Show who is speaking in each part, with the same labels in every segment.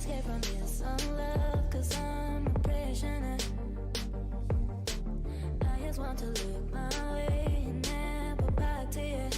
Speaker 1: escape from this unlove, 'cause I'm a prisoner. I just want to look my way and never back to you.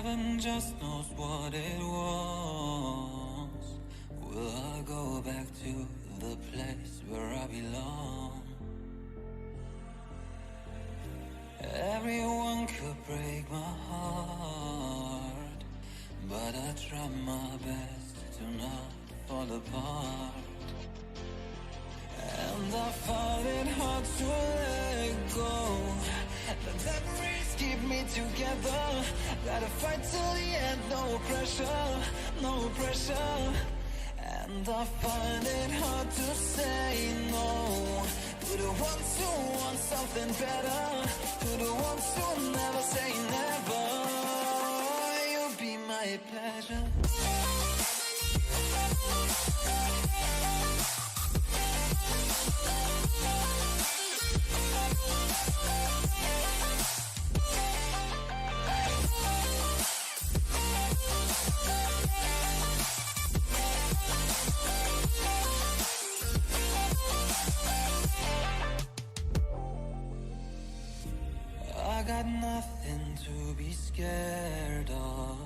Speaker 2: Heaven just knows what it was. Will I go back to the place where I belong? Everyone could break my heart, but I try my best to not fall apart. And I find it hard to let go. The memories keep me together. Gotta fight till the end, no pressure, no pressure. And I find it hard to say no to the ones who want something better, to the ones who never say never. You'll be my pleasure. I got nothing to be scared of,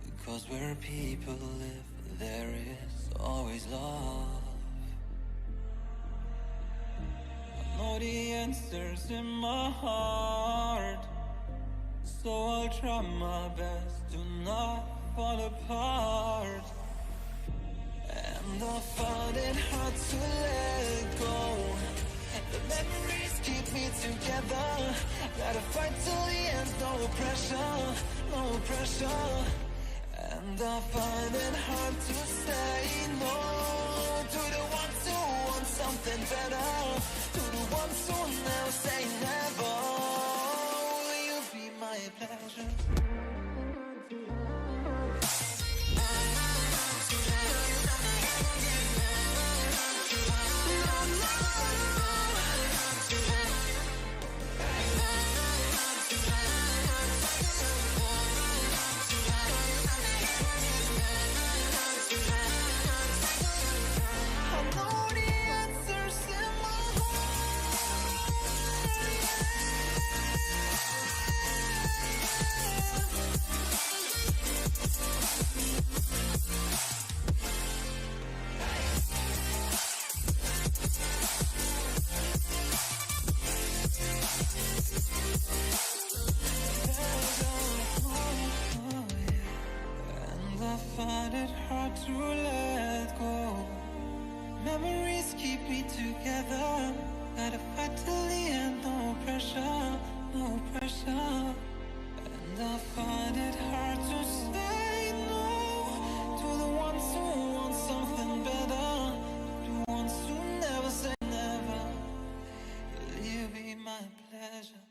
Speaker 2: because where people live, there is always love. I know the answers in my heart, so I'll try my best to not fall apart. And I find it hard to let go. The memories keep me together. Gotta fight till the end, no pressure, no pressure. And I find it hard to say no to the ones who want something better, to the ones who never say never. Will you be my pleasure? Find it hard to let go. Memories keep me together. Gotta fight till the end, no pressure, no pressure. And I find it hard to say no to the ones who want something better, to the ones who never say never. Will you be my pleasure?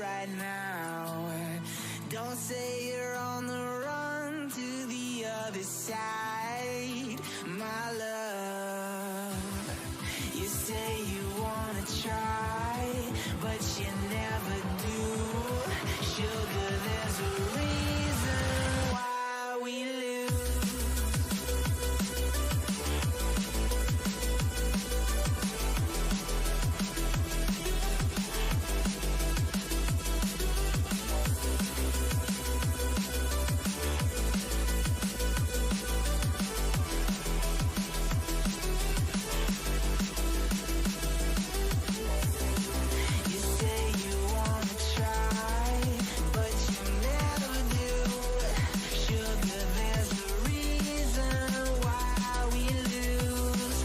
Speaker 3: right now. Don't say you're on the run to the other side, my love. You say you wanna try, but you never do. Sugar, there's a reason why we lose. You say you wanna try, but you never do. Sugar, there's a reason why we lose.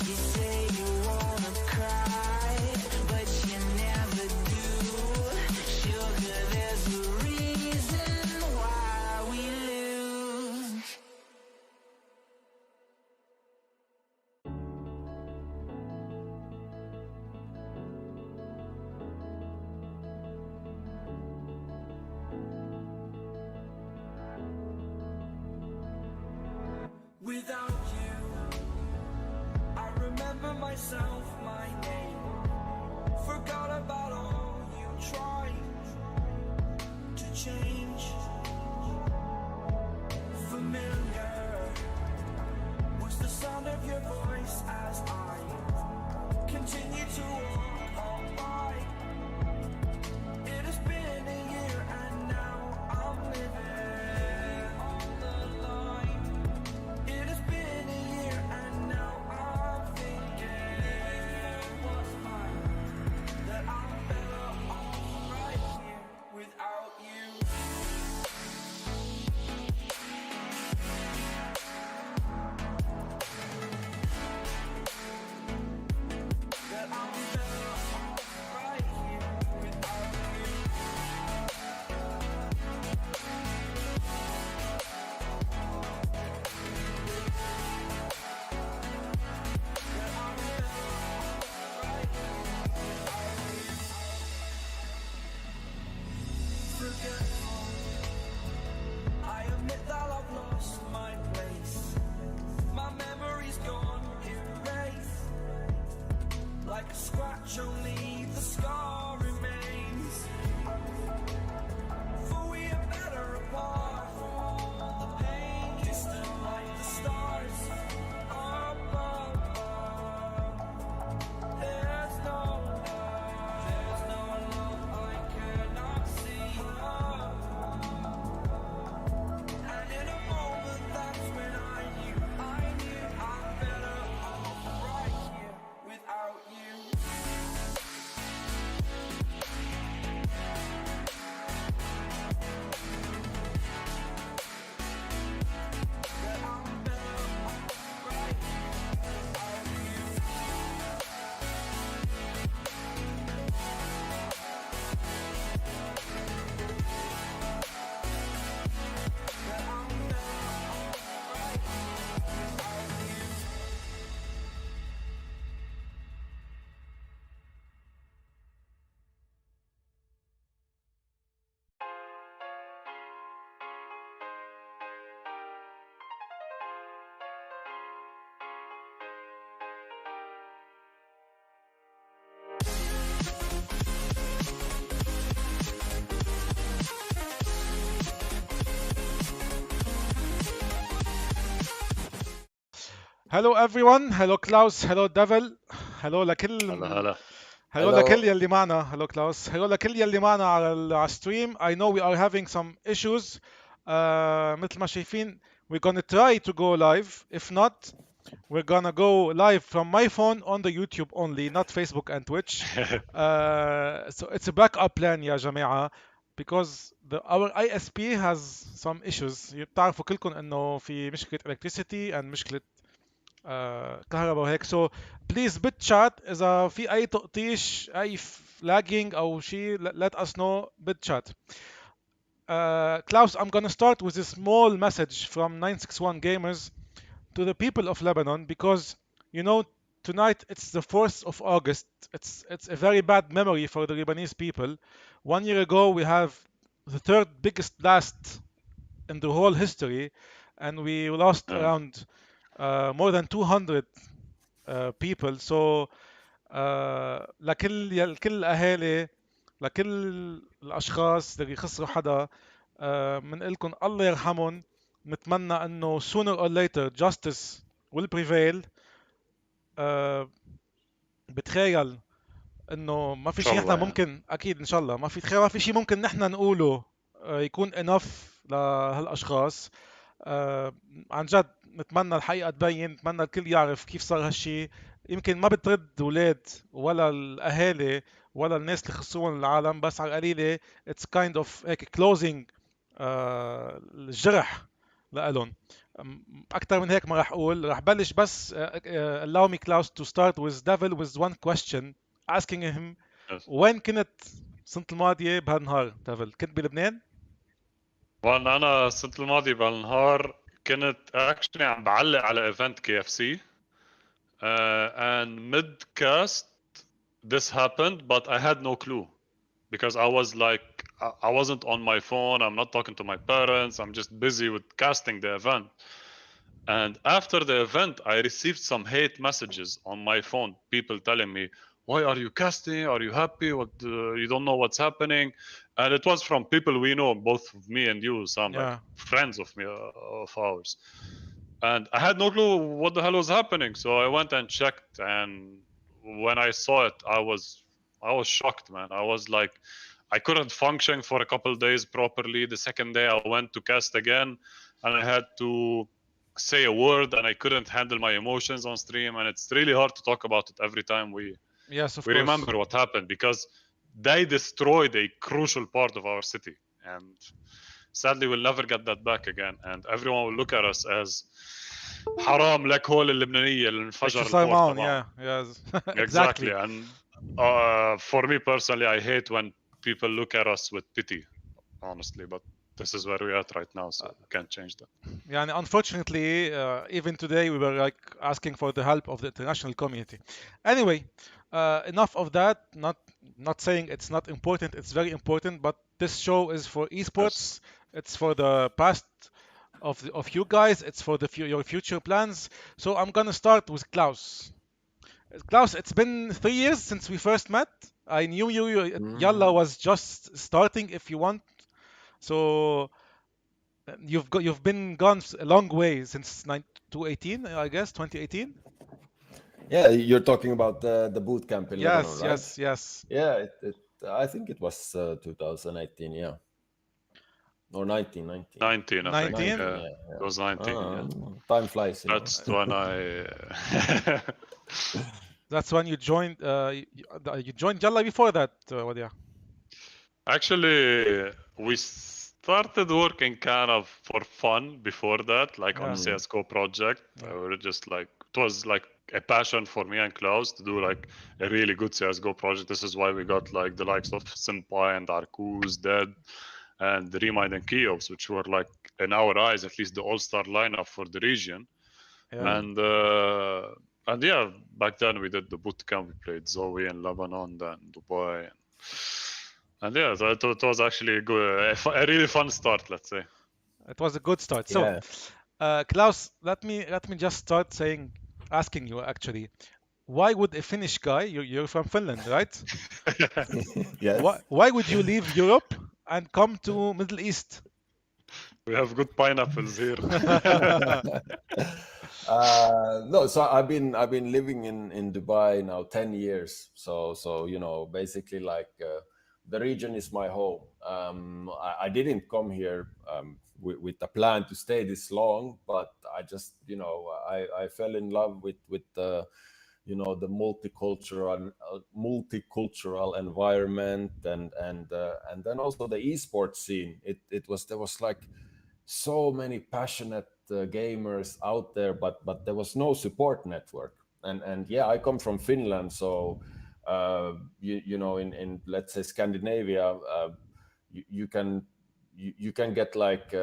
Speaker 3: You say you wanna cry, but you never do. Sugar, there's a reason why we lose.
Speaker 2: Without you, I remember myself, my name. Forgot about all you tried to change. Familiar was the sound of your voice as I continue to walk on by. It has been a year and now I'm living on the line. It has been a year and now I'm thinking what's mine, that I'm better off right here without you. That I'm better off right here without you. That I'm better off right here without you. Forgetful, I admit that I've lost my place. My memory's gone erased. Like a scratch, only the scar remains. For we are better apart from all the pain. Distant like the stars above. There's no love I cannot see. And in a moment, that's when I knew I'm better off right here without you. That I'm better off right here without you. That I'm better off right here without you.
Speaker 4: Hello everyone, hello Klaus, hello Devil, hello لكل
Speaker 5: هلا
Speaker 4: hello
Speaker 6: Hello.
Speaker 4: لكل يلي معنا, hello Klaus, hello لكل يلي معنا على الستريم. I know we are having some issues. مثل ما شايفين, we're gonna try to go live. If not, we're gonna go live from my phone on the YouTube only, not Facebook and Twitch. So it's a backup plan يا جماعة, because our ISP has some issues. بتعرفوا كلكم انه في مشكلة electricity and مشكلة كهرباء وهيك. So please بالchat اذا في اي تقطيش, اي flagging او شيء, let us know بالchat. Klaus, I'm gonna start with a small message from 961 Gamers to the people of Lebanon, because you know tonight it's the 4th of August. It's a very bad memory for the Lebanese people. 1 year ago we have the third biggest blast in the whole history, and we lost
Speaker 5: Yeah.
Speaker 4: around more than 200 people. So لكل الأهالي، لكل الأشخاص اللي خسروا حدا، بنقول لكم الله يرحمهم. نتمنى انه sooner or later justice will prevail. بتخيل انه ما
Speaker 5: ان
Speaker 4: في
Speaker 5: شاء
Speaker 4: شيء نحن
Speaker 5: الله يعني.
Speaker 4: ممكن، اكيد ان شاء الله ما في، تخيل ما في شيء ممكن نحن نقوله يكون enough لهالاشخاص. عن جد نتمنى الحقيقة تبين، نتمنى الكل يعرف كيف صار هالشي. يمكن ما بترد اولاد ولا الاهالي ولا الناس اللي خسروهم العالم، بس على القليلة it's kind of هيك closing الجرح لإلهم. اكثر من هيك ما راح اقول. راح بلش بس allow me Klaus to start with Devil with one question asking him
Speaker 5: Yes.
Speaker 4: وين كنت السنة الماضية بهالنهار؟ Devil كنت بلبنان؟
Speaker 5: وانا السنة الماضية بالنهار كنت actually عم بعلق على event KFC and mid cast this happened but I had no clue because I was like I wasn't on my phone, I'm not talking to my parents, I'm just busy with casting the event. And after the event, I received some hate messages on my phone. People telling me, "Why are you casting? Are you happy? What you don't know what's happening?" And it was from people we know, both me and you, some like
Speaker 4: Yeah.
Speaker 5: friends of me of ours. And I had no clue what the hell was happening. So I went and checked, and when I saw it, I was shocked, man. I was like, I couldn't function for a couple days properly. The second day, I went to cast again, and I had to say a word, and I couldn't handle my emotions on stream. And it's really hard to talk about it every time
Speaker 4: Yes, of
Speaker 5: we
Speaker 4: course.
Speaker 5: remember what happened because they destroyed a crucial part of our city, and sadly we'll never get that back again. And everyone will look at us as حرام لك هول اللبنانية اللي
Speaker 4: ايش
Speaker 5: انفجر
Speaker 4: شو صار
Speaker 5: البور
Speaker 4: معهم؟
Speaker 5: تبعهم.
Speaker 4: Yeah, yes.
Speaker 5: Exactly.
Speaker 4: Exactly.
Speaker 5: And for me personally, I hate when people look at us with pity, honestly, but this is where we're at right now, so we can't change that.
Speaker 4: يعني unfortunately even today we were like asking for the help of the international community. Anyway, enough of that. Not saying it's not important, it's very important, but this show is for esports.
Speaker 5: Yes.
Speaker 4: It's for the past of you guys, it's for the your future plans. So I'm gonna start with Klaus. Klaus, it's been 3 years since we first met. I knew you Yalla was just starting, if you want. So you've been gone a long way since 2018, I guess 2018.
Speaker 6: Yeah, you're talking about the boot camp in
Speaker 4: Yes,
Speaker 6: Lebanon, right?
Speaker 4: yes.
Speaker 6: Yeah, I think it was 2018, yeah. Or 19, 19.
Speaker 5: 19, I think.
Speaker 4: 19?
Speaker 5: Yeah. It was 19, yeah.
Speaker 6: Time flies. You know.
Speaker 5: That's when
Speaker 4: That's when you joined. You joined Yalla before that, Wadia.
Speaker 5: Actually, we started working kind of for fun before that, like on
Speaker 4: Yeah.
Speaker 5: CSGO project.
Speaker 4: Yeah.
Speaker 5: We were just like, it was like a passion for me and Klaus to do like a really good CSGO project. This is why we got like the likes of Senpai and Arcus, Dead, and Remind and Keops, which were like, in our eyes, at least the all-star lineup for the region.
Speaker 4: Yeah.
Speaker 5: And yeah, back then we did the bootcamp. We played Zoe in Lebanon, then Dubai, and yeah, so it was actually a really fun start, let's say.
Speaker 4: It was a good start. So,
Speaker 6: Yeah.
Speaker 4: Klaus, let me just start asking you actually, why would a Finnish guy? You're from Finland, right?
Speaker 6: Yes.
Speaker 4: Why would you leave Europe and come to Middle East?
Speaker 5: We have good pineapples here.
Speaker 6: No, so I've been living in Dubai now 10 years. So you know, basically like the region is my home. I didn't come here with a plan to stay this long, but I just, you know, I fell in love with the, you know, the multicultural environment and then also the esports scene. There was like so many passionate gamers out there, but there was no support network. And yeah, I come from Finland, so you know, in let's say Scandinavia, you can get like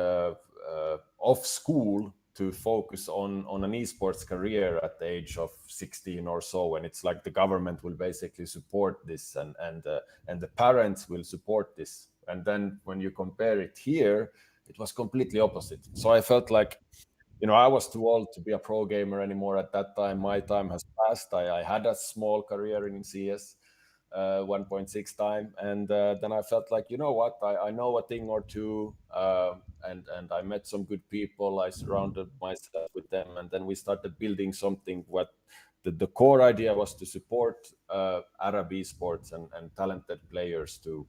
Speaker 6: off school to focus on an esports career at the age of 16 or so, and it's like the government will basically support this, and the parents will support this. And then when you compare it here, it was completely opposite. So I felt like, I was too old to be a pro gamer anymore at that time. My time has passed. I had a small career in CS, 1.6 time, and then I felt like, you know what, I know a thing or two, and I met some good people. I surrounded myself with them, and then we started building something. What the core idea was to support Arab esports and talented players to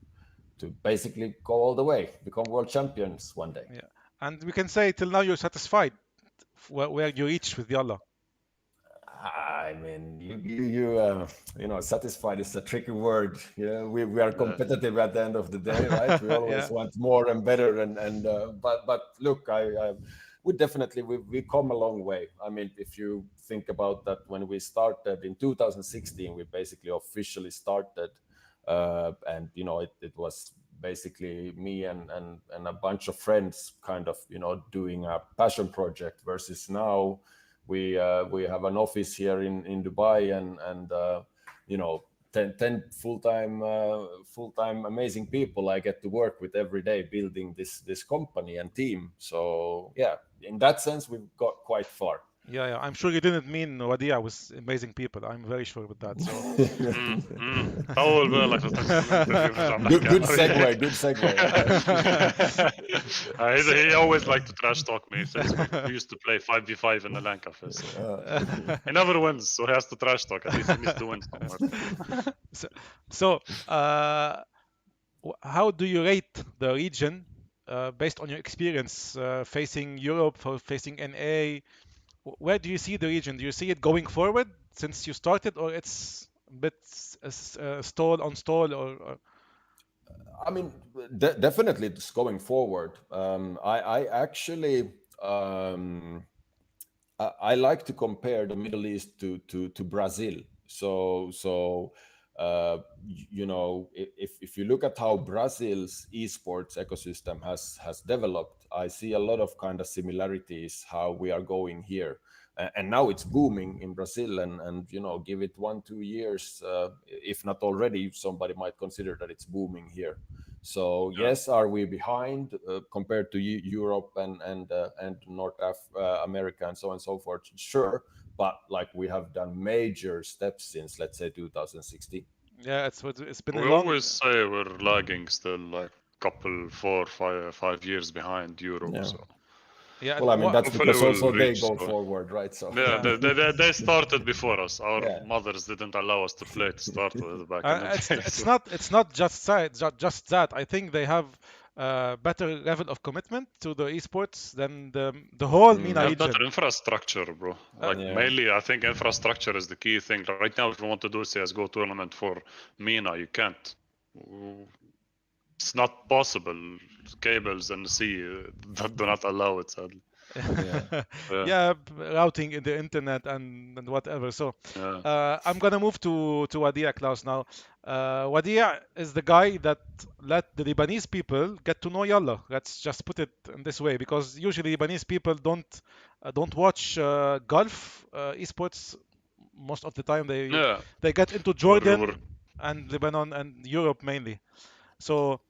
Speaker 6: basically go all the way, become world champions one day.
Speaker 4: Yeah. And we can say till now you're satisfied where you reached with YALLA.
Speaker 6: I mean, satisfied is a tricky word. We are competitive at the end of the day, right? We always want more and better, but look, we come a long way. I mean, if you think about that, when we started in 2016, we basically officially started, and it was basically me and a bunch of friends kind of doing a passion project, versus now we have an office here in Dubai, and 10 full-time amazing people I get to work with every day, building this company and team. So yeah, in that sense we've got quite far.
Speaker 4: Yeah, I'm sure you didn't mean Wadih was amazing people. I'm very sure with that. So
Speaker 5: طول بالك
Speaker 6: good segue.
Speaker 5: He always liked to trash talk me since we used to play 5v5 in the LAN cafe. So. He never wins, so he has to trash talk. At least he needs to win somewhere.
Speaker 4: So how do you rate the region based on your experience facing Europe, facing NA? Where do you see the region? Do you see it going forward since you started, or it's a bit stall on stall? Or
Speaker 6: I mean, definitely it's going forward. I actually I like to compare the Middle East to Brazil. So if you look at how Brazil's esports ecosystem has developed, I see a lot of kind of similarities how we are going here. And now it's booming in Brazil, and give it 1-2 years, if not already, somebody might consider that it's booming here. So yes, are we behind compared to Europe and North America and so on and so forth? Sure, but like we have done major steps since, let's say, 2016.
Speaker 4: Yeah, it's been.
Speaker 5: We always say we're lagging still, like couple 4-5 years behind Europe.
Speaker 6: Yeah.
Speaker 5: So.
Speaker 4: Yeah,
Speaker 6: well, I mean, that's because also they go
Speaker 5: so.
Speaker 6: forward, right? So
Speaker 5: yeah, they started before us. Our mothers didn't allow us to play to start with back in the day.
Speaker 4: It's not just that. I think they have better level of commitment to the esports than the whole MENA region.
Speaker 5: Better infrastructure, bro. Like mainly, I think infrastructure is the key thing. Right now, if you want to do a CS:GO tournament for MENA, you can't. It's not possible. Cables and the sea that do not allow it, sadly.
Speaker 4: Yeah, routing in the internet and whatever. So I'm gonna move to Wadih, Klaus, now. Wadih is the guy that let the Lebanese people get to know YALLA. Let's just put it in this way, because usually Lebanese people don't watch Gulf esports. Most of the time they get into Jordan and Lebanon and Europe mainly. So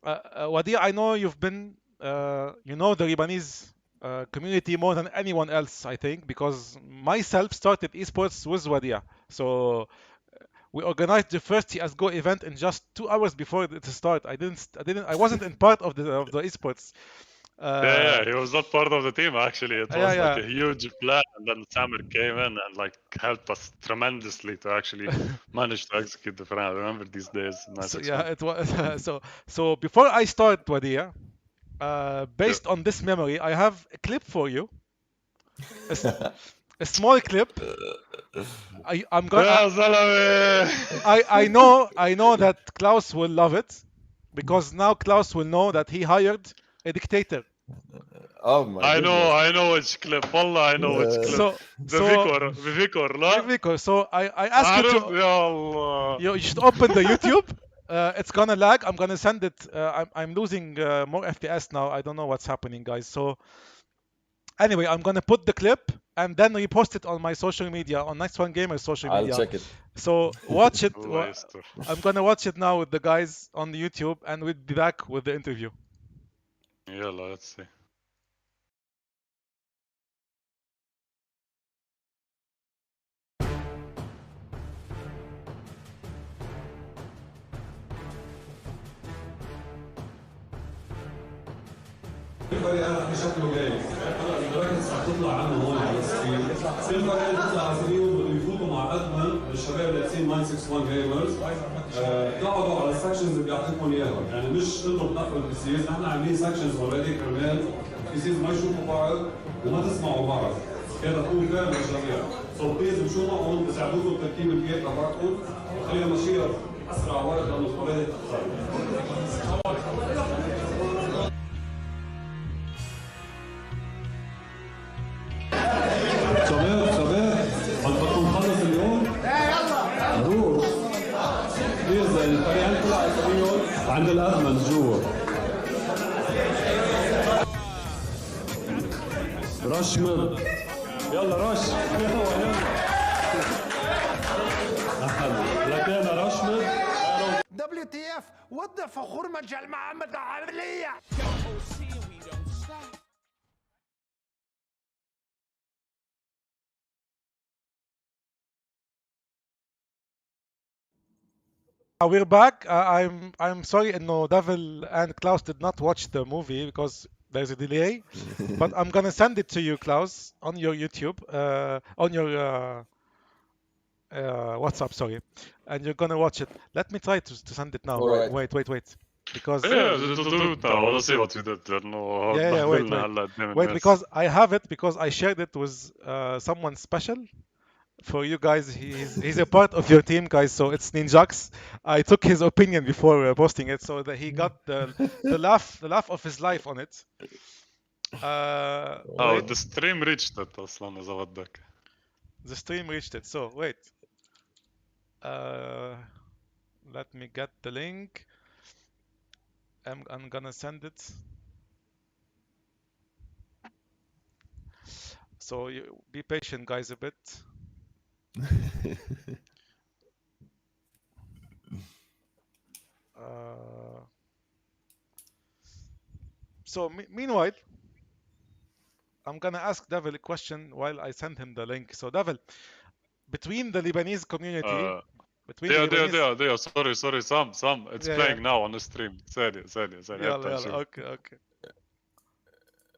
Speaker 4: Wadih, I know you've been the Lebanese community more than anyone else, I think, because myself started esports with Wadih. So we organized the first CS:GO event in just 2 hours before it started. I wasn't in part of the esports.
Speaker 5: He was not part of the team actually. It was like a huge plan, and then Samir came in and like helped us tremendously to actually manage to execute the plan. I remember these days. Nice
Speaker 4: it was so before I start, Wadih, based on this memory, I have a clip for you. A small clip. I'm gonna. I know that Klaus will love it, because now Klaus will know that he hired a dictator.
Speaker 6: Oh my!
Speaker 5: I know which clip. Wallah, I know which clip.
Speaker 4: Vivicor. So I ask you to. You should open the YouTube. It's gonna lag. I'm gonna send it. I'm losing more FPS now. I don't know what's happening, guys. So Anyway, I'm gonna put the clip and then repost it on my social media, on Next One Gamer social
Speaker 6: I'll
Speaker 4: media.
Speaker 6: check it.
Speaker 4: So watch it.
Speaker 5: الله يستر.
Speaker 4: I'm gonna watch it now with the guys on the YouTube, and we'll be back with the interview.
Speaker 5: يلا let's see.
Speaker 7: الفريق انا في شكله جاي هلا المراكز رح تطلع عنه هون على السكرين كل فريق تطلع على السكرين بيفوتوا مع ادمن الشباب لابسين 961 جيمرز تقعدوا على السكشنز اللي بيعطيكم اياهم يعني مش انتم بتنقلوا البيسيز نحن عاملين سكشنز اوريدي كرمال البيسيز ما يشوفوا بعض وما تسمعوا بعض كده تكون فاهم للجميع سو بليز امشوا معهم بيساعدوكم بتركيب الجيت تبعكم وخلينا ماشيين اسرع وقت لانه اوريدي شباب بدكم نخلص اليوم؟ يلا روح بليز الفريقين طلع الفريق عند الادمن جوا رش مر يلا رش يلا لكن رش مر
Speaker 8: WTF وضع فخور مجال محمد عملية
Speaker 4: We're back. I'm sorry, no, Devil and Klaus did not watch the movie because there's a delay. But I'm gonna send it to you, Klaus, on your YouTube, on your WhatsApp, sorry, and you're gonna watch it. Let me try to send it now.
Speaker 6: All right.
Speaker 4: Wait, because
Speaker 5: Yeah, do it now. Let's see what you did. لأنه
Speaker 4: yeah, wait,
Speaker 5: بهدلنا هلا قدام
Speaker 4: wait,
Speaker 5: الناس.
Speaker 4: because I have it because I shared it with someone special for you guys. He's a part of your team, guys. So it's Ninjax. I took his opinion before posting it, so that he got the laugh of his life on it. Wait,
Speaker 5: the stream reached it أصلا إذا بدك.
Speaker 4: the stream reached it. So wait. Let me get the link. I'm gonna send it. So you be patient, guys, a bit. So meanwhile, I'm gonna ask Devil a question while I send him the link. So Devil, between the Lebanese community, between the Lebanese...
Speaker 5: Yeah. Sorry. Sam. It's
Speaker 4: Yeah,
Speaker 5: playing
Speaker 4: yeah.
Speaker 5: now on the stream. ثانية.
Speaker 4: يلا okay.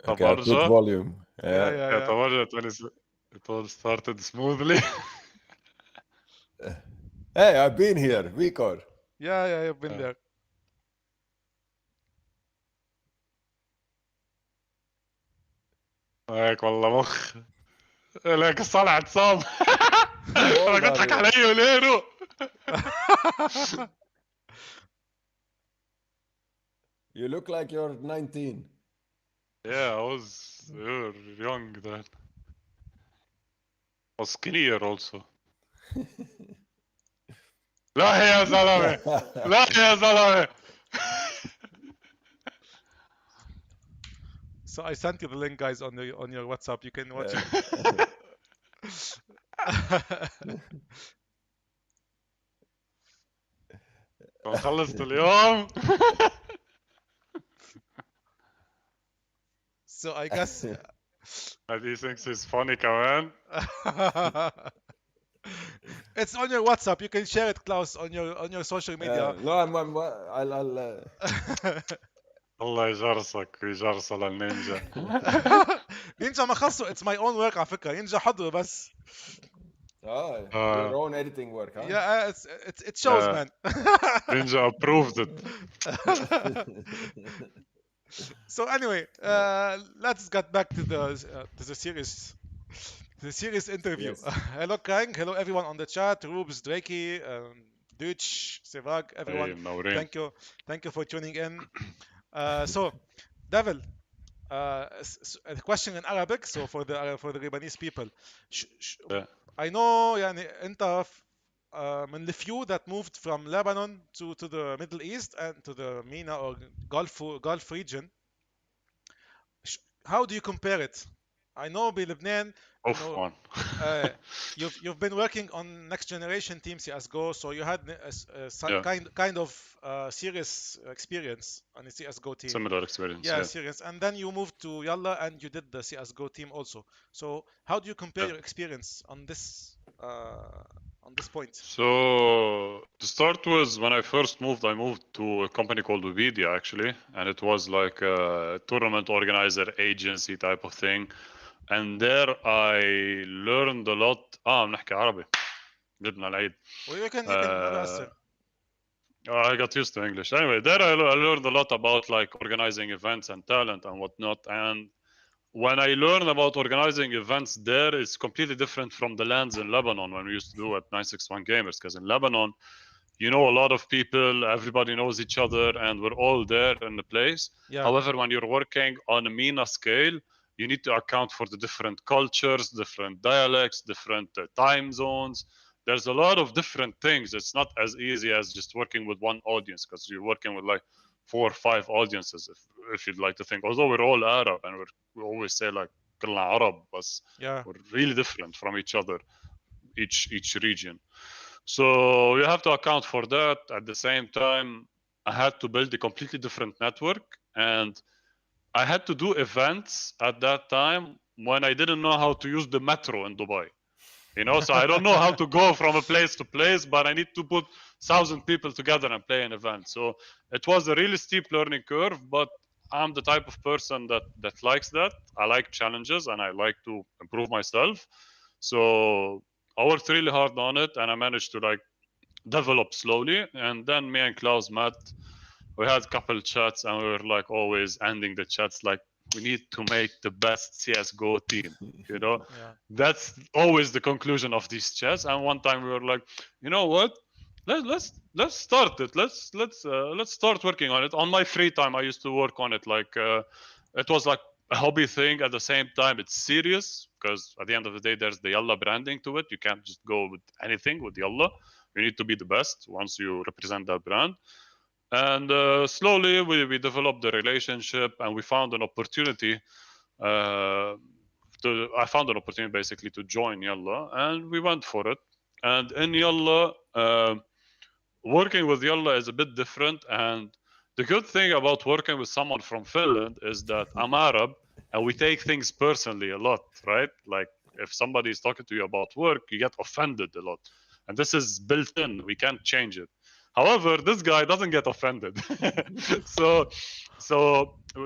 Speaker 6: Okay, I'll put
Speaker 5: أرجع.
Speaker 6: volume. Yeah.
Speaker 5: Yeah, تبرجت it all started smoothly.
Speaker 6: Hey, I've been here, Vikor.
Speaker 4: Yeah, you've been there.
Speaker 5: هيك والله مخ. لك صلعت صام. أنا قلت لك علي ولينو.
Speaker 6: You look like you're 19.
Speaker 5: Yeah, you're young then. I was skinnier also. لا يا زلمة.
Speaker 4: So I sent you the link, guys, on your WhatsApp. You can watch it.
Speaker 5: خلصت اليوم.
Speaker 4: So I guess
Speaker 5: And he thinks he's funny كمان.
Speaker 4: it's on your WhatsApp. You can share it, Klaus, on your social media.
Speaker 6: No, I'll
Speaker 5: الله يجرسك ويجرسه للنينجا.
Speaker 4: نينجا ما خصه. It's my own work على فكرة. نينجا حضره بس.
Speaker 6: your own editing work, huh?
Speaker 4: Yeah, it shows, man.
Speaker 5: Ninja approved it.
Speaker 4: So anyway, let's get back to the serious interview.
Speaker 6: Yes.
Speaker 4: Hello Krang, hello everyone on the chat, Rubes, Drakey, Deutsch, Sevag, everyone.
Speaker 5: Hey, منورين.
Speaker 4: Thank you for tuning in. So, Devil, a question in Arabic. So for the Lebanese people,
Speaker 5: Yeah.
Speaker 4: I know يعني أنت من the few that moved from Lebanon to the Middle East and to the MENA or Gulf region. How do you compare it? I know بلبنان
Speaker 5: Oof,
Speaker 4: إنه
Speaker 5: man.
Speaker 4: you've been working on next generation team CS:GO, so you had
Speaker 5: Yeah,
Speaker 4: kind of serious experience on the CS:GO team.
Speaker 5: similar experience.
Speaker 4: Yeah,
Speaker 5: Yeah,
Speaker 4: serious. And then you moved to Yalla and you did the CS:GO team also. So how do you compare
Speaker 5: yeah.
Speaker 4: your experience on this point?
Speaker 5: So to start with, when I first moved, I moved to a company called Wikipedia actually, and it was like a tournament organizer agency type of thing. And there I learned a lot. بنحكي عربي. جبنا العيد.
Speaker 4: Well, you can ما بأثر.
Speaker 5: I got used to English. Anyway, there I learned a lot about like organizing events and talent and whatnot. And when I learned about organizing events there, it's completely different from the lands in Lebanon when we used to do at 961 Gamers. Because in Lebanon, you know a lot of people, everybody knows each other, and we're all there in the place.
Speaker 4: Yeah.
Speaker 5: However, when you're working on a MENA scale, you need to account for the different cultures, different dialects, different time zones. There's a lot of different things. It's not as easy as just working with one audience because you're working with like 4 or 5 audiences. If you'd like to think, although we're all Arab and we always say like كلنا عرب, but
Speaker 4: Yeah.
Speaker 5: we're really different from each other, each region. So you have to account for that. At the same time, I had to build a completely different network, and I had to do events at that time when I didn't know how to use the metro in Dubai. So I don't know how to go from a place to place, but I need to put 1,000 people together and play an event. So it was a really steep learning curve, but I'm the type of person that likes that. I like challenges and I like to improve myself. So I worked really hard on it, and I managed to like develop slowly. And then me and Klaus met. We had a couple chats, and we were like always ending the chats like, we need to make the best CS:GO team.
Speaker 4: Yeah.
Speaker 5: That's always the conclusion of these chats. And one time we were like, you know what? Let's start it. Let's start working on it. On my free time, I used to work on it. Like it was like a hobby thing. At the same time, it's serious because at the end of the day, there's the Yalla branding to it. You can't just go with anything with Yalla. You need to be the best once you represent that brand. And slowly we developed the relationship, and we found an opportunity. I found an opportunity basically to join Yalla, and we went for it. And in Yalla, working with Yalla is a bit different. And the good thing about working with someone from Finland is that I'm Arab, and we take things personally a lot, right? Like if somebody is talking to you about work, you get offended a lot. And this is built in, we can't change it. However, this guy doesn't get offended. so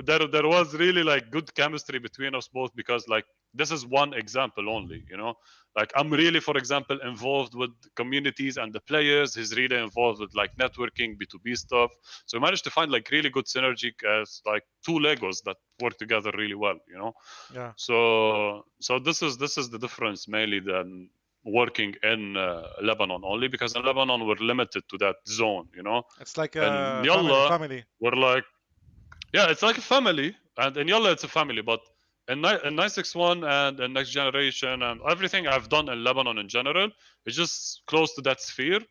Speaker 5: there was really like good chemistry between us both, because like this is one example only, like I'm really, for example, involved with communities and the players. He's really involved with like networking, B2B stuff. So we managed to find like really good synergy as like two Legos that work together really well,
Speaker 4: Yeah.
Speaker 5: So this is the difference mainly than working in Lebanon only, because in Lebanon we're limited to that zone,
Speaker 4: It's like
Speaker 5: And
Speaker 4: a
Speaker 5: Yalla,
Speaker 4: family.
Speaker 5: we're like, yeah, it's like a family, and in Yalla it's a family, but in 961 and in Next Generation and everything I've done in Lebanon in general, it's just close to that sphere.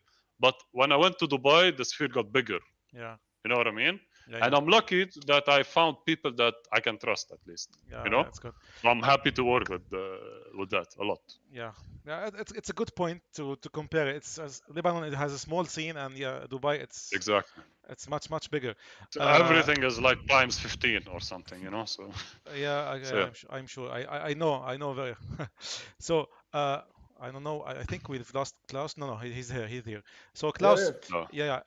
Speaker 5: But when I went to Dubai, the sphere got bigger.
Speaker 4: Yeah.
Speaker 5: You know what I mean?
Speaker 4: Yeah.
Speaker 5: And I'm lucky that I found people that I can trust at least.
Speaker 4: Yeah, that's good.
Speaker 5: So I'm happy to work with that a lot.
Speaker 4: Yeah, yeah, it's a good point to compare it. It's Lebanon, it has a small scene, and yeah, Dubai,
Speaker 5: Exactly.
Speaker 4: it's much bigger.
Speaker 5: So everything is like times 15 or something, So
Speaker 4: Yeah,
Speaker 5: so, yeah.
Speaker 4: I'm sure. I know very. So I don't know. I think we've lost Klaus. No, he's here. He's here. So Klaus,
Speaker 5: No.
Speaker 4: yeah,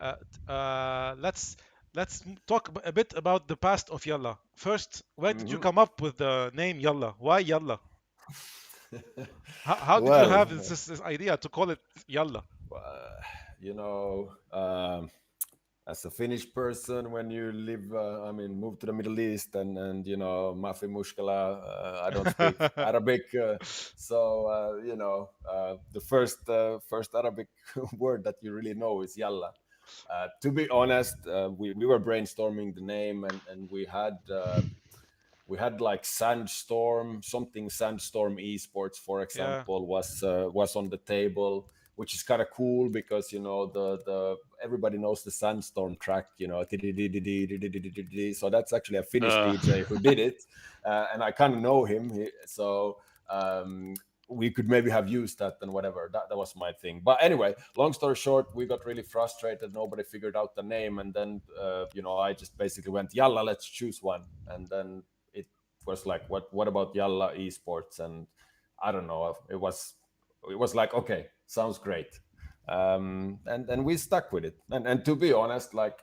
Speaker 4: let's talk a bit about the past of Yalla. First, where did you come up with the name Yalla? Why Yalla? How did you have this idea to call it Yalla?
Speaker 6: As a Finnish person, when you live, move to the Middle East, and mafi mushkala, I don't speak Arabic, the first Arabic word that you really know is yalla. To be honest, we were brainstorming the name, and we had like Sandstorm esports, for example, was on the table. which is kind of cool because, you know, the everybody knows the Sandstorm track, you know, so that's actually a Finnish DJ who did it, and I kind of know him, so we could maybe have used that and whatever. That was my thing. But anyway, long story short, we got really frustrated. Nobody figured out the name, and then you know, I just basically went, "Yalla, let's choose one." And then it was like, what about Yalla esports? And I don't know. It was like, okay, sounds great. And we stuck with it. And to be honest, like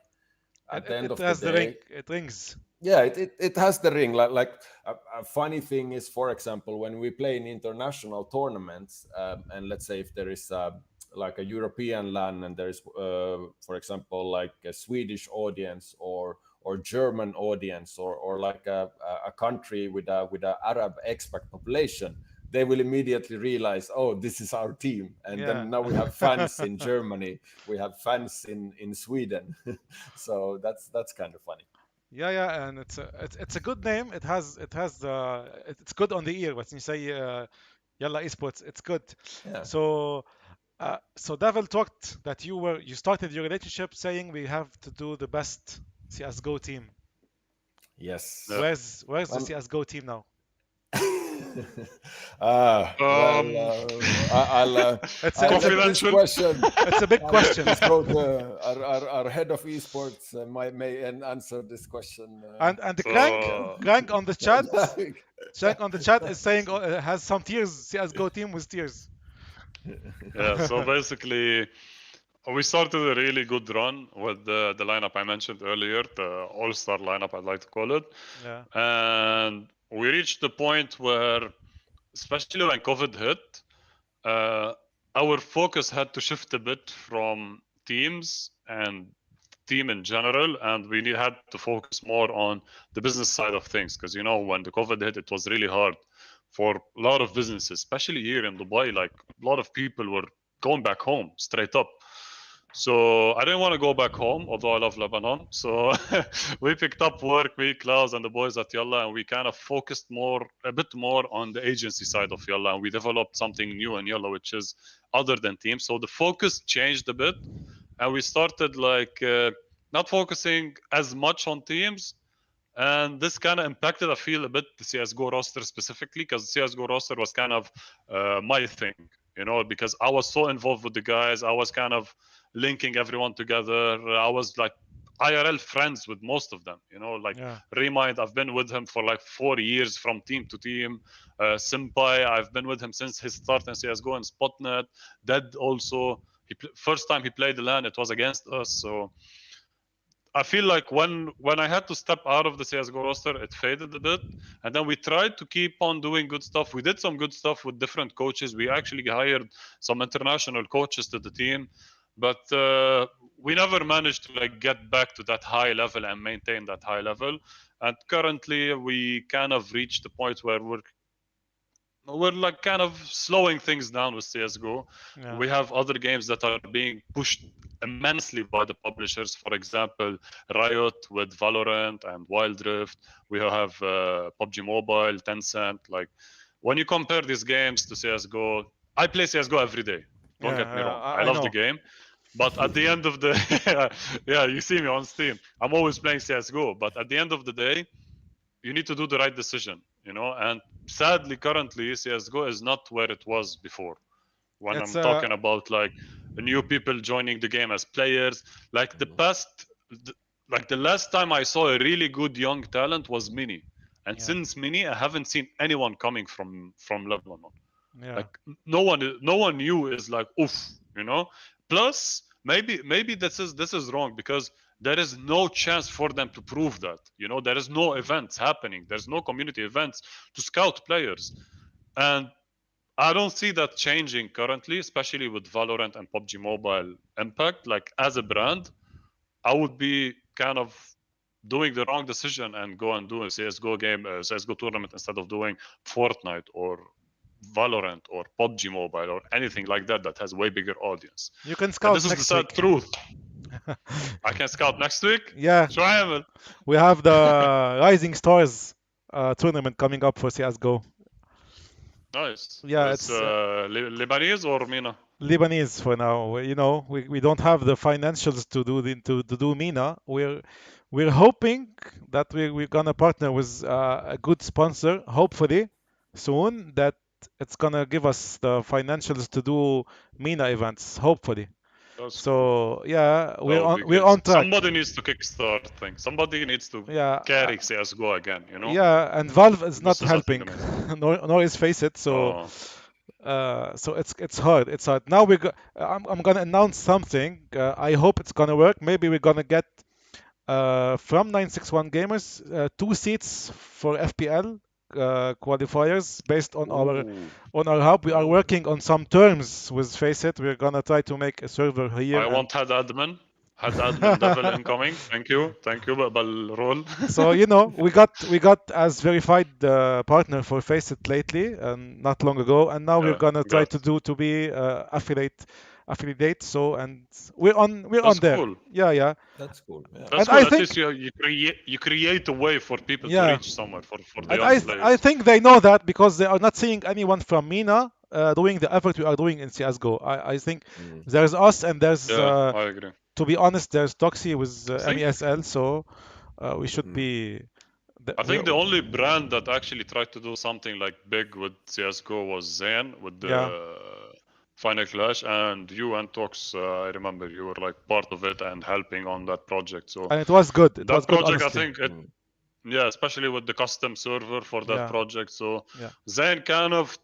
Speaker 6: at the end of the day,
Speaker 4: it rings.
Speaker 6: yeah, it has the ring. Like a funny thing is, for example, when we play in international tournaments, and let's say if there is like a European LAN and there is, for example, like a Swedish audience or German audience or like a country with a Arab expat population, they will immediately realize, oh, this is our team. And then now we have fans in Germany, we have fans in Sweden. So that's kind of funny.
Speaker 4: Yeah, and it's a good name. It's good on the ear. When you say Yalla Esports, it's good.
Speaker 6: Yeah.
Speaker 4: So Devil talked that you started your relationship saying we have to do the best CS:GO team.
Speaker 6: Yes.
Speaker 4: Where's the CS:GO team now?
Speaker 6: I'll
Speaker 4: It's
Speaker 6: let this
Speaker 5: confidential.
Speaker 6: question.
Speaker 4: It's a big question.
Speaker 6: Let's go to our head of esports may answer this question.
Speaker 4: And Crank on the chat. Crank on the chat is saying has some tears. CS:GO team with tears.
Speaker 5: Yeah, so basically, we started a really good run with the lineup I mentioned earlier, the all-star lineup, I'd like to call it.
Speaker 4: Yeah.
Speaker 5: And we reached the point where, especially when COVID hit, our focus had to shift a bit from teams and team in general, and we had to focus more on the business side of things. Because, you know, when the COVID hit, it was really hard for a lot of businesses, especially here in Dubai. Like, a lot of people were going back home straight up. So I didn't want to go back home, although I love Lebanon. So we picked up work, me, Klaus, and the boys at Yalla, and we kind of focused a bit more on the agency side of Yalla, and we developed something new in Yalla, which is other than teams. So the focus changed a bit, and we started like not focusing as much on teams. And this kind of impacted, I feel, a bit the CSGO roster specifically, because the CSGO roster was kind of my thing, you know, because I was so involved with the guys. I was kind of linking everyone together. I was like IRL friends with most of them, you know, like Remind, I've been with him for like 4 years from team to team. Senpai, I've been with him since his start in CSGO and Spotnet. Dead also, first time he played the LAN, it was against us. So I feel like when I had to step out of the CSGO roster, it faded a bit. And then we tried to keep on doing good stuff. We did some good stuff with different coaches. We actually hired some international coaches to the team. But we never managed to like get back to that high level and maintain that high level. And currently, we kind of reached the point where we're like kind of slowing things down with CSGO. Yeah. We have other games that are being pushed immensely by the publishers. For example, Riot with Valorant and Wild Rift. We have PUBG Mobile, Tencent. Like, when you compare these games to CSGO, I play CSGO every day. Don't get me wrong. I love the game. But at the end of the yeah, you see me on Steam. I'm always playing CSGO. But at the end of the day, you need to do the right decision, you know. And sadly, currently, CSGO is not where it was before. When I'm talking about like new people joining the game as players, like the last time I saw a really good young talent was Mini, and since Mini, I haven't seen anyone coming from Lebanon. Yeah. Like no one new is like oof, you know. Plus, maybe this is wrong because there is no chance for them to prove that. You know, there is no events happening. There's no community events to scout players. And I don't see that changing currently, especially with Valorant and PUBG Mobile impact. Like, as a brand, I would be kind of doing the wrong decision and go and do a CSGO game, a CSGO tournament, instead of doing Fortnite or Valorant or PUBG Mobile or anything like that has way bigger audience.
Speaker 4: You can scout
Speaker 5: this
Speaker 4: next
Speaker 5: is the sad
Speaker 4: week.
Speaker 5: Truth. I can scout next week?
Speaker 4: Yeah.
Speaker 5: Try.
Speaker 4: We have the Rising Stars tournament coming up for CSGO.
Speaker 5: Nice.
Speaker 4: Yeah,
Speaker 5: it's Lebanese or MENA?
Speaker 4: Lebanese for now. You know, we don't have the financials to do to do MENA. We're hoping that we're gonna partner with a good sponsor, hopefully soon, that it's gonna give us the financials to do MENA events, hopefully.
Speaker 5: That's cool.
Speaker 4: So yeah,
Speaker 5: That would be
Speaker 4: we're
Speaker 5: great.
Speaker 4: on track.
Speaker 5: Somebody needs to kickstart things. Somebody needs to
Speaker 4: Yeah,
Speaker 5: carry CS:GO again. You know,
Speaker 4: yeah, and Valve is not
Speaker 5: this is, I think,
Speaker 4: helping,
Speaker 5: amazing.
Speaker 4: nor is Face It.
Speaker 5: Oh,
Speaker 4: So it's hard. It's hard. Now I'm gonna announce something. I hope it's gonna work. Maybe we're gonna get from 961 Gamers 2 seats for FPL qualifiers based
Speaker 5: ooh.
Speaker 4: on our hub. We are
Speaker 5: Oh.
Speaker 4: working on some terms with Faceit. We're gonna try to make a server here
Speaker 5: I
Speaker 4: and
Speaker 5: want head admin devil incoming. Thank you, بالرول.
Speaker 4: so we got as verified partner for Faceit lately and not long ago, and now we're
Speaker 5: Yeah,
Speaker 4: gonna try to
Speaker 5: congrats.
Speaker 4: do to be affiliate. So and we're on
Speaker 5: That's
Speaker 4: there.
Speaker 5: cool.
Speaker 4: Yeah.
Speaker 6: That's cool. Yeah.
Speaker 5: That's
Speaker 4: And I
Speaker 5: cool. At least
Speaker 4: think
Speaker 5: you create a way for people to
Speaker 4: yeah,
Speaker 5: reach somewhere for the
Speaker 4: and
Speaker 5: young
Speaker 4: I
Speaker 5: players.
Speaker 4: think they know that because they are not seeing anyone from MENA doing the effort we are doing in CS:GO. I think
Speaker 6: Mm.
Speaker 4: there's us and there's
Speaker 5: Yeah, I agree.
Speaker 4: to be honest, there's Toxi with
Speaker 5: I think
Speaker 4: MESL, so we should
Speaker 6: Mm.
Speaker 4: be.
Speaker 5: I
Speaker 4: We're,
Speaker 5: think the only brand that actually tried to do something like big with CS:GO was Zayn with
Speaker 4: yeah,
Speaker 5: the Final Clash, and you and Tox. I remember you were like part of it and helping on that project. So
Speaker 4: and it was good. It was
Speaker 5: that
Speaker 4: good,
Speaker 5: project, I
Speaker 4: honestly.
Speaker 5: think it,
Speaker 6: Mm.
Speaker 5: yeah, especially with the custom server for that
Speaker 4: Yeah,
Speaker 5: project. So
Speaker 4: yeah,
Speaker 5: Zayn kind of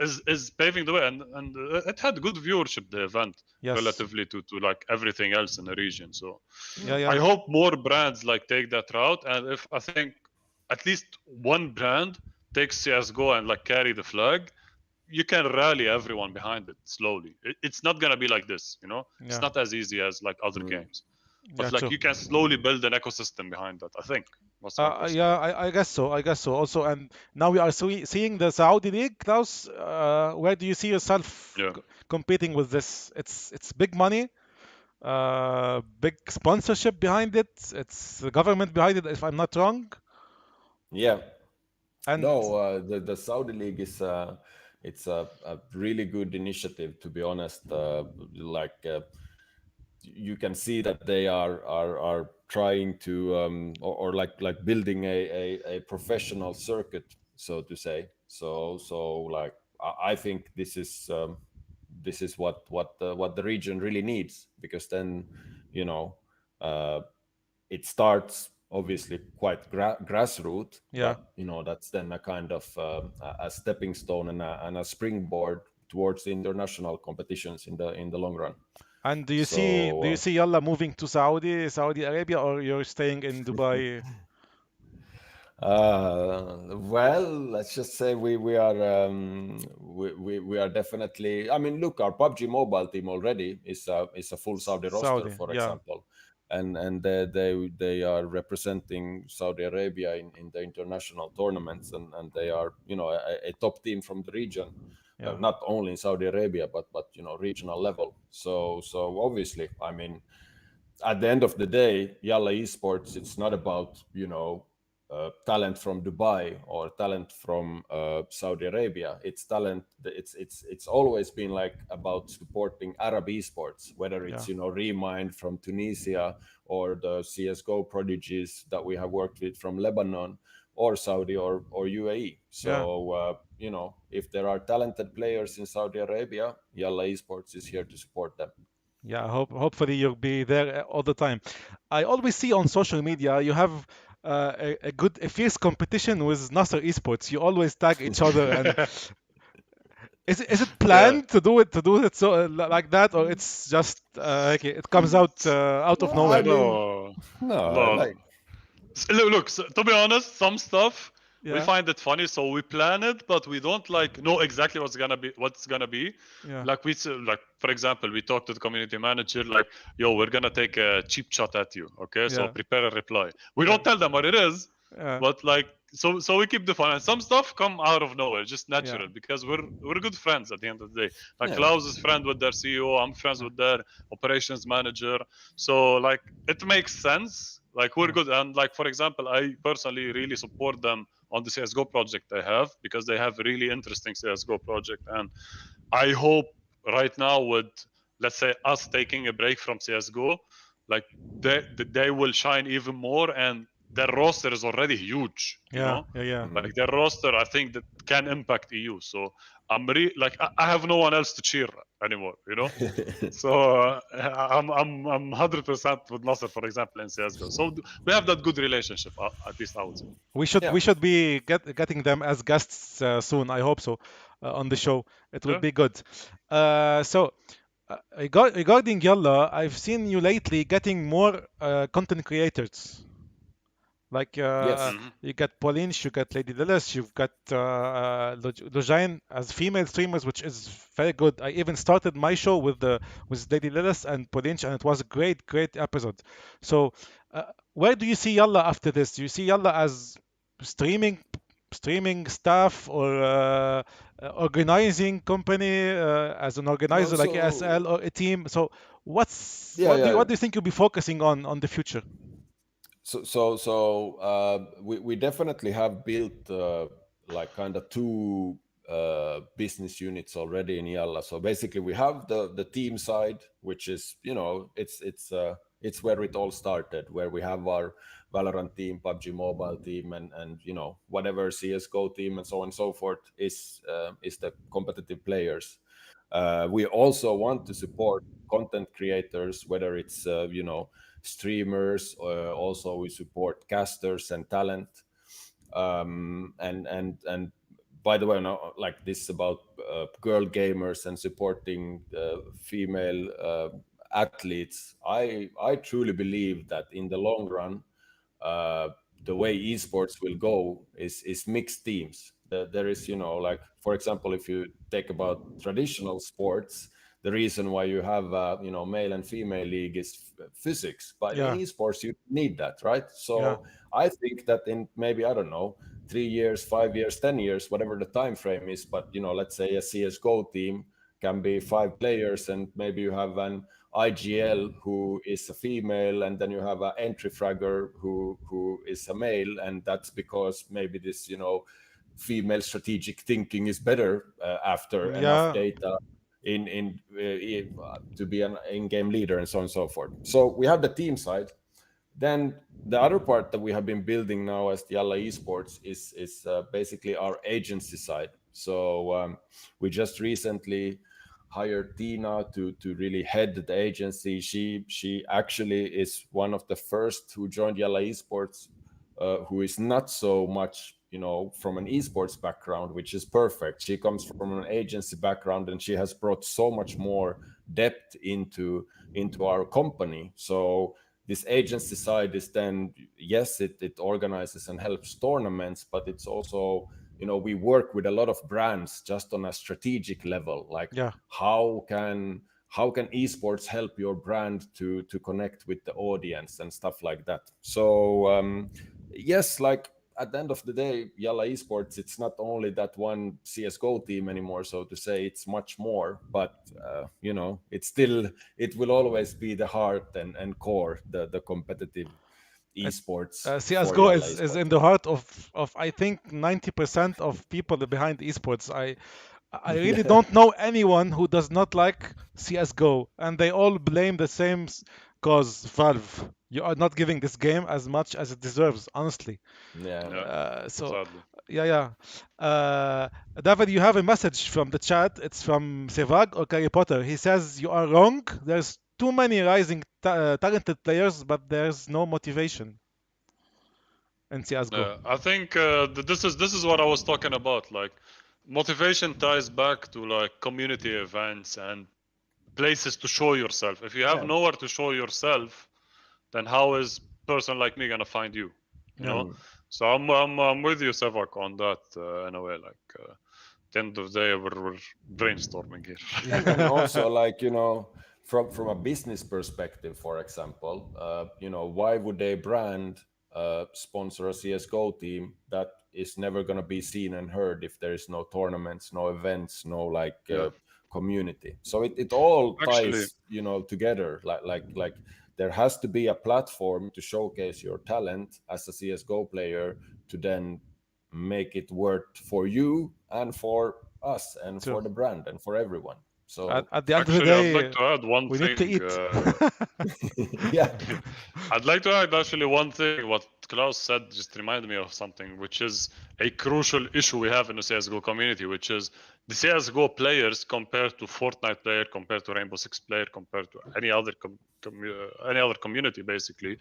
Speaker 5: is paving the way, and it had good viewership, the event,
Speaker 4: yes,
Speaker 5: relatively to like everything else in the region. So
Speaker 4: yeah.
Speaker 5: I hope more brands like take that route, and if I think at least one brand takes CS:GO and like carry the flag, you can rally everyone behind it slowly. It's not gonna be like this, you know. It's
Speaker 4: Yeah,
Speaker 5: not as easy as like other
Speaker 6: Mm.
Speaker 5: games,
Speaker 4: yeah,
Speaker 5: but like
Speaker 4: true.
Speaker 5: you can slowly build an ecosystem behind that. I think that's my personal
Speaker 4: Yeah,
Speaker 5: opinion.
Speaker 4: I guess so. I guess so. Also, and now we are seeing the Saudi league, Klaus. Where do you see yourself
Speaker 5: Yeah.
Speaker 4: competing with this? It's big money, big sponsorship behind it. It's the government behind it, if I'm not wrong.
Speaker 6: Yeah.
Speaker 4: And
Speaker 6: No, the Saudi League is it's a really good initiative. To be honest, like you can see that they are trying to or like building a professional circuit, so to say. So like I think this is what the region really needs, because then you know uh, it starts obviously quite grassroots,
Speaker 4: yeah.
Speaker 6: but you know that's then a kind of a stepping stone and a springboard towards the international competitions in the long run.
Speaker 4: And do you
Speaker 6: So
Speaker 4: see Yalla moving to Saudi Arabia, or you're staying in Dubai?
Speaker 6: well, let's just say we are definitely. I mean, look, our PUBG Mobile team already is a full Saudi roster,
Speaker 4: Saudi,
Speaker 6: for
Speaker 4: yeah,
Speaker 6: example, and they are representing Saudi Arabia in the international tournaments, and they are, you know, a top team from the region,
Speaker 4: yeah,
Speaker 6: not only in Saudi Arabia but you know, regional level. So obviously, I mean, at the end of the day, Yalla Esports, it's not about, you know, talent from Dubai or talent from Saudi Arabia. It's talent. It's always been like about supporting Arab esports, whether
Speaker 4: yeah,
Speaker 6: it's, you know, Remind from Tunisia or the CS:GO prodigies that we have worked with from Lebanon or Saudi or UAE.
Speaker 4: yeah.
Speaker 6: So you know, if there are talented players in Saudi Arabia, Yalla Esports is here to support them.
Speaker 4: Yeah, hopefully you'll be there all the time. I always see on social media you have a fierce competition with Nasser Esports. You always tag each other, and is it
Speaker 5: Yeah.
Speaker 4: planned to do it so like that, or it's just okay, it comes out of
Speaker 6: I
Speaker 4: nowhere?
Speaker 6: mean,
Speaker 5: No,
Speaker 6: no,
Speaker 5: no.
Speaker 6: like
Speaker 5: Look, so, to be honest, some stuff we
Speaker 4: Yeah,
Speaker 5: find it funny, so we plan it, but we don't like know exactly what's gonna be.
Speaker 4: yeah,
Speaker 5: Like like for example, we talk to the community manager, like, yo, we're gonna take a cheap shot at you, okay? So
Speaker 4: yeah,
Speaker 5: prepare a reply. We
Speaker 4: yeah,
Speaker 5: don't tell them what it is,
Speaker 4: yeah,
Speaker 5: but like, so we keep the fun, and some stuff come out of nowhere, just
Speaker 4: yeah,
Speaker 5: natural, because we're good friends at the end of the day. Like
Speaker 6: yeah,
Speaker 5: Klaus is friend with their CEO, I'm friends
Speaker 4: yeah,
Speaker 5: with their operations manager, so like it makes sense. Like we're
Speaker 4: yeah,
Speaker 5: good, and like for example, I personally really support them on the CS:GO project they have, because they have a really interesting CS:GO project, and I hope right now with, let's say, us taking a break from CS:GO, like they will shine even more, and their roster is already huge. You
Speaker 4: Yeah,
Speaker 5: know,
Speaker 4: yeah, yeah.
Speaker 5: like their roster, I think that can impact EU. So like I have no one else to cheer anymore. You know. So I'm 100% with Nasser, for example, in CS:GO. So we have that good relationship, at least I would say.
Speaker 6: Yeah.
Speaker 4: We should be getting them as guests soon. I hope so on the show. It will
Speaker 5: Yeah.
Speaker 4: be good. So regarding Yalla, I've seen you lately getting more content creators. Like
Speaker 6: Yes.
Speaker 5: Hmm.
Speaker 4: you got Pauline, you got Lady Lilith, you've got Lojine as female streamers, which is very good. I even started my show with Lady Lilith and Pauline, and it was a great episode. So where do you see Yalla after this? Do you see Yalla as streaming streaming staff or organizing company as an
Speaker 6: No,
Speaker 4: organizer like ASL
Speaker 6: so
Speaker 4: or a team? So
Speaker 6: yeah, yeah.
Speaker 4: what do you think you'll be focusing on the future?
Speaker 6: We definitely have built like kind of two business units already in Yalla. So basically, we have the team side, which is, you know, it's where it all started, where we have our Valorant team, PUBG Mobile team, and you know, whatever CS:GO team and so on and so forth is the competitive players. We also want to support content creators, whether it's you know, streamers. Also, we support casters and talent. And by the way, no, like this is about girl gamers and supporting female athletes. I truly believe that in the long run, uh, the way esports will go is mixed teams. There is, you know, like for example, if you take about traditional sports, the reason why you have you know, male and female league is physics, but in
Speaker 4: Yeah,
Speaker 6: esports you need that, right?
Speaker 4: yeah,
Speaker 6: So I think that in maybe, I don't know, 3 years, 5 years, 10 years, whatever the time frame is, but you know, let's say a CS:GO team can be 5 players, and maybe you have an IGL who is a female, and then you have an entry fragger who is a male, and that's because maybe this, you know, female strategic thinking is better after enough
Speaker 4: yeah.
Speaker 6: data to be an in-game leader and so on and so forth. So we have the team side. Then the other part that we have been building now as the Yalla Esports is basically our agency side. So we just recently hired Tina to really head the agency. She actually is one of the first who joined Yalla Esports, who is not so much, you know, from an esports background, which is perfect. She comes from an agency background, and she has brought so much more depth into our company. So this agency side is then, yes, it organizes and helps tournaments, but it's also, you know, we work with a lot of brands just on a strategic level, like
Speaker 4: Yeah.
Speaker 6: how can esports help your brand to connect with the audience and stuff like that. So yes, like at the end of the day, Yalla Esports, it's not only that one CS:GO team anymore, so to say. It's much more, but you know, it's still, it will always be the heart and core, the competitive
Speaker 4: It,
Speaker 6: esports for
Speaker 4: CS:GO
Speaker 6: Yalla
Speaker 4: is
Speaker 6: Esports.
Speaker 4: in the heart of I think 90% of people behind esports. I really don't know anyone who does not like CS:GO, and they all blame the same cause, Valve. You are not giving this game as much as it deserves, honestly.
Speaker 6: Yeah.
Speaker 5: Yeah,
Speaker 4: So
Speaker 5: sadly.
Speaker 4: yeah, yeah. David, you have a message from the chat. It's from Sevag or Harry Potter. He says you are wrong. There's too many rising talented players, but there's no motivation in CS:GO.
Speaker 5: I think this is what I was talking about. Like, motivation ties back to like community events and places to show yourself. If you have
Speaker 6: Yeah.
Speaker 5: nowhere to show yourself, then how is person like me gonna find you? You
Speaker 4: Yeah.
Speaker 5: know. So I'm with you, Sevak, on that in a way. Like, at the end of the day, we're brainstorming here.
Speaker 6: And also, like, you know, from a business perspective, for example, you know, why would a brand sponsor a CS:GO team that is never going to be seen and heard if there is no tournaments, no events, no like
Speaker 5: Yeah.
Speaker 6: community? So it all
Speaker 5: Actually,
Speaker 6: ties, you know, together. Like there has to be a platform to showcase your talent as a CS:GO player, to then make it work for you and for us and
Speaker 4: True.
Speaker 6: for the brand and for everyone. So
Speaker 4: At the end
Speaker 5: Actually,
Speaker 4: of the
Speaker 5: I'd
Speaker 4: day,
Speaker 5: like to add one
Speaker 4: we
Speaker 5: thing.
Speaker 4: need to eat.
Speaker 6: yeah,
Speaker 5: I'd like to add actually one thing. What Klaus said just reminded me of something, which is a crucial issue we have in the CS:GO community, which is the CS:GO players compared to Fortnite player, compared to Rainbow Six player, compared to any other any other community, basically.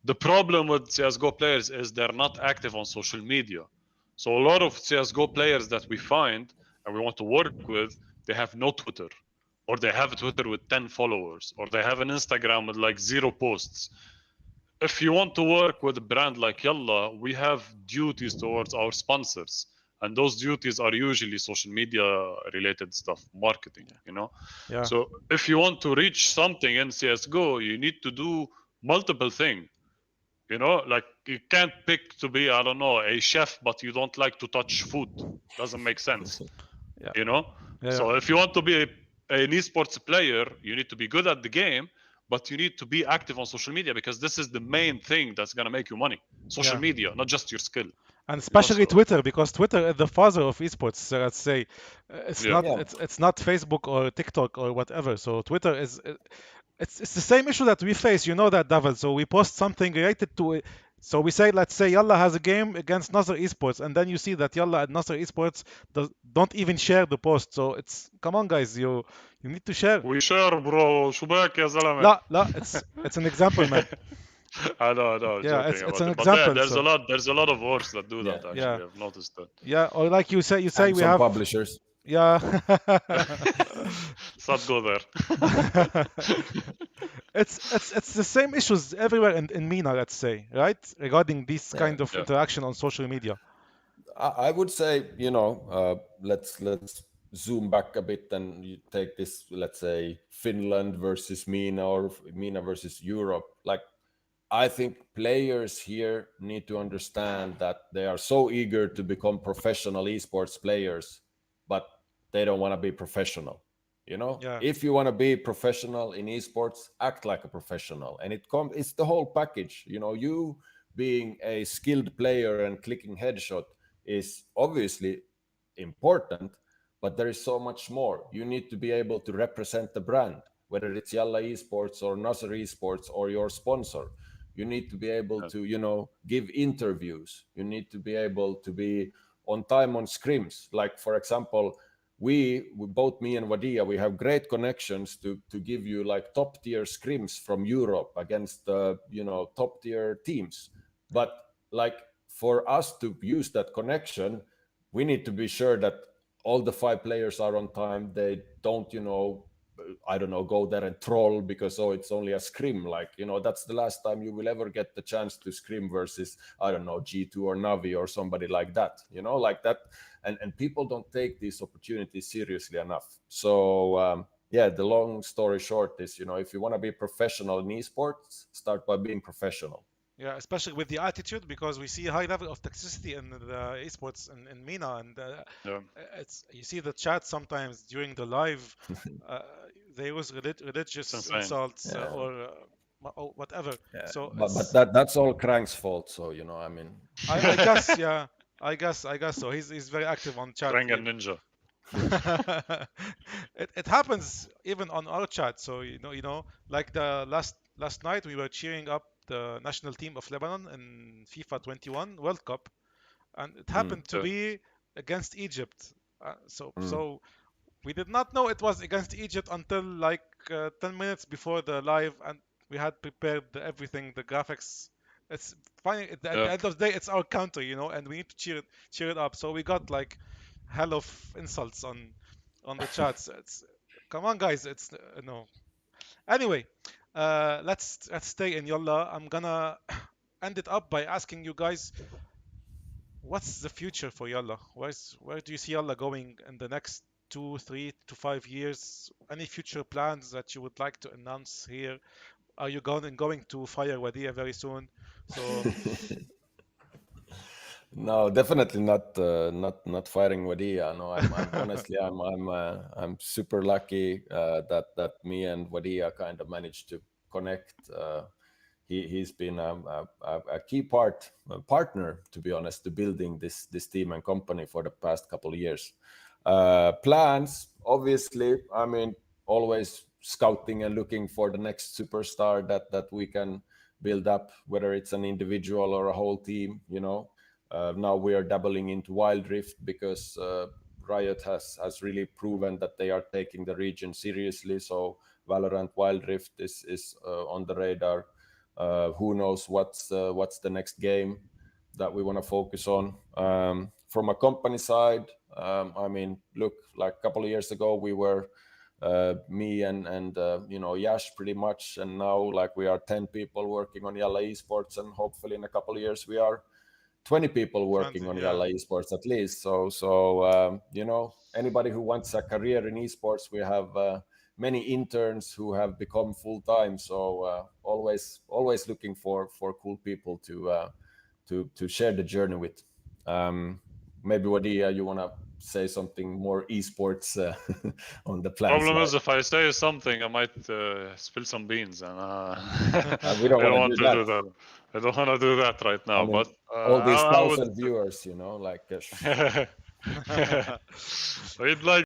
Speaker 5: The problem with CS:GO players is they're not active on social media. So a lot of CS:GO players that we find and we want to work with, they have no Twitter, or they have a Twitter with 10 followers, or they have an Instagram with like 0 posts. If you want to work with a brand like Yalla, we have duties towards our sponsors, and those duties are usually social media related stuff, marketing, you know.
Speaker 4: Yeah.
Speaker 5: So if you want to reach something in CS:GO, you need to do multiple things. You know, like you can't pick to be, I don't know, a chef, but you don't like to touch food. Doesn't make sense.
Speaker 4: Yeah.
Speaker 5: You know?
Speaker 4: Yeah,
Speaker 5: So
Speaker 4: yeah.
Speaker 5: if you want to be an esports player, you need to be good at the game, but you need to be active on social media, because this is the main thing that's going to make you money. Social
Speaker 4: Yeah.
Speaker 5: media, not just your skill.
Speaker 4: And especially
Speaker 5: so-
Speaker 4: Twitter, because Twitter is the father of esports. Let's say it's
Speaker 5: Yeah.
Speaker 4: not
Speaker 6: Yeah.
Speaker 4: it's not Facebook or TikTok or whatever. So Twitter is it's the same issue that we face. You know that, Devil. So we post something related to it. So we say, let's say Yalla has a game against Nasr Esports, and then you see that Yalla and Nasr Esports don't even share the post. So it's, come on guys, you need to share.
Speaker 5: We share, bro. شو بك يا زلمة؟
Speaker 4: لا, it's an example, man.
Speaker 5: I know, I'm
Speaker 4: Yeah,
Speaker 5: joking
Speaker 4: it's
Speaker 5: about
Speaker 4: an
Speaker 5: it. But yeah,
Speaker 4: example.
Speaker 5: there's
Speaker 4: So
Speaker 5: a lot of orgs that do that.
Speaker 6: Yeah.
Speaker 5: Actually,
Speaker 4: Yeah.
Speaker 5: I've noticed that.
Speaker 4: yeah, or like you say
Speaker 6: And
Speaker 4: we
Speaker 6: some
Speaker 4: have
Speaker 6: publishers.
Speaker 4: yeah.
Speaker 5: Let's not go there.
Speaker 4: It's the same issues everywhere in MENA, let's say, right? Regarding this
Speaker 6: Yeah.
Speaker 4: kind of
Speaker 5: Yeah.
Speaker 4: interaction on social media.
Speaker 6: I would say, you know, let's zoom back a bit and you take this, let's say, Finland versus MENA or MENA versus Europe. Like, I think players here need to understand that they are so eager to become professional esports players, but they don't want to be professional. You know,
Speaker 4: Yeah.
Speaker 6: if you want to be professional in esports, act like a professional, and it's the whole package. You know, you being a skilled player and clicking headshot is obviously important, but there is so much more. You need to be able to represent the brand, whether it's Yalla Esports or Nasr Esports or your sponsor. You need to be able to, you know, give interviews. You need to be able to be on time on scrims. Like, for example, we both, me and Wadih, we have great connections to give you like top tier scrims from Europe against you know, top tier teams. But like, for us to use that connection, we need to be sure that all the 5 players are on time. They don't, you know, I don't know, go there and troll because, oh, it's only a scrim. Like, you know, that's the last time you will ever get the chance to scrim versus, I don't know, G2 or Navi or somebody like that, you know, like that. And people don't take these opportunities seriously enough. So, yeah, the long story short is, you know, if you want to be professional in esports, start by being professional.
Speaker 4: Yeah, especially with the attitude, because we see a high level of toxicity in the esports in MENA, and
Speaker 5: Yeah.
Speaker 4: it's, you see the chat sometimes during the live, they use religious
Speaker 5: It's insane.
Speaker 4: insults
Speaker 6: Yeah.
Speaker 4: or whatever.
Speaker 6: Yeah.
Speaker 4: So
Speaker 6: But that's all Crank's fault. So, you know, I mean,
Speaker 4: I guess, yeah, I guess so. He's very active on chat.
Speaker 5: Krang and Ninja.
Speaker 4: It happens even on our chat. So you know, like the last night we were cheering up the national team of Lebanon in FIFA 21 World Cup, and it happened to
Speaker 5: Yeah.
Speaker 4: be against Egypt. So we did not know it was against Egypt until like 10 minutes before the live, and we had prepared everything, the graphics. It's fine. At the end of the day, it's our country, you know, and we need to cheer it up. So we got like hell of insults on the chats. It's, come on, guys. It's no. Anyway, let's stay in Yalla. I'm gonna end it up by asking you guys, what's the future for Yalla? Where do you see Yalla going in the next 2, 3 to 5 years? Any future plans that you would like to announce here? Are you going to fire Wadih very soon? So
Speaker 6: no, definitely not firing Wadih. No, I'm honestly, I'm super lucky that me and Wadih kind of managed to connect. He's been a key partner, to be honest, to building this team and company for the past couple of years. Plans, obviously, I mean, always scouting and looking for the next superstar that we can build up, whether it's an individual or a whole team, you know. Now we are dabbling into Wild Rift because Riot has really proven that they are taking the region seriously. So Valorant Wild Rift is on the radar. Who knows what's the next game that we want to focus on. From a company side, I mean, look, like a couple of years ago, we were me and you know, Yash pretty much, and now like we are 10 people working on YALLA Esports, and hopefully in a couple of years we are 20 people working
Speaker 4: 20,
Speaker 6: on
Speaker 4: yeah.
Speaker 6: YALLA Esports at least. So you know, anybody who wants a career in esports, we have many interns who have become full-time. So always looking for cool people to share the journey with. Maybe Wadih, you want to say something more esports on the plan
Speaker 5: Problem
Speaker 6: side?
Speaker 5: is, if I say something, I might spill some beans, and
Speaker 6: We don't
Speaker 5: I don't
Speaker 6: wanna
Speaker 5: want
Speaker 6: do
Speaker 5: to
Speaker 6: that.
Speaker 5: do that. I don't want to do that right now.
Speaker 6: I mean,
Speaker 5: but
Speaker 6: all these
Speaker 5: I would.
Speaker 6: 1,000 viewers, you know, like
Speaker 5: We'd like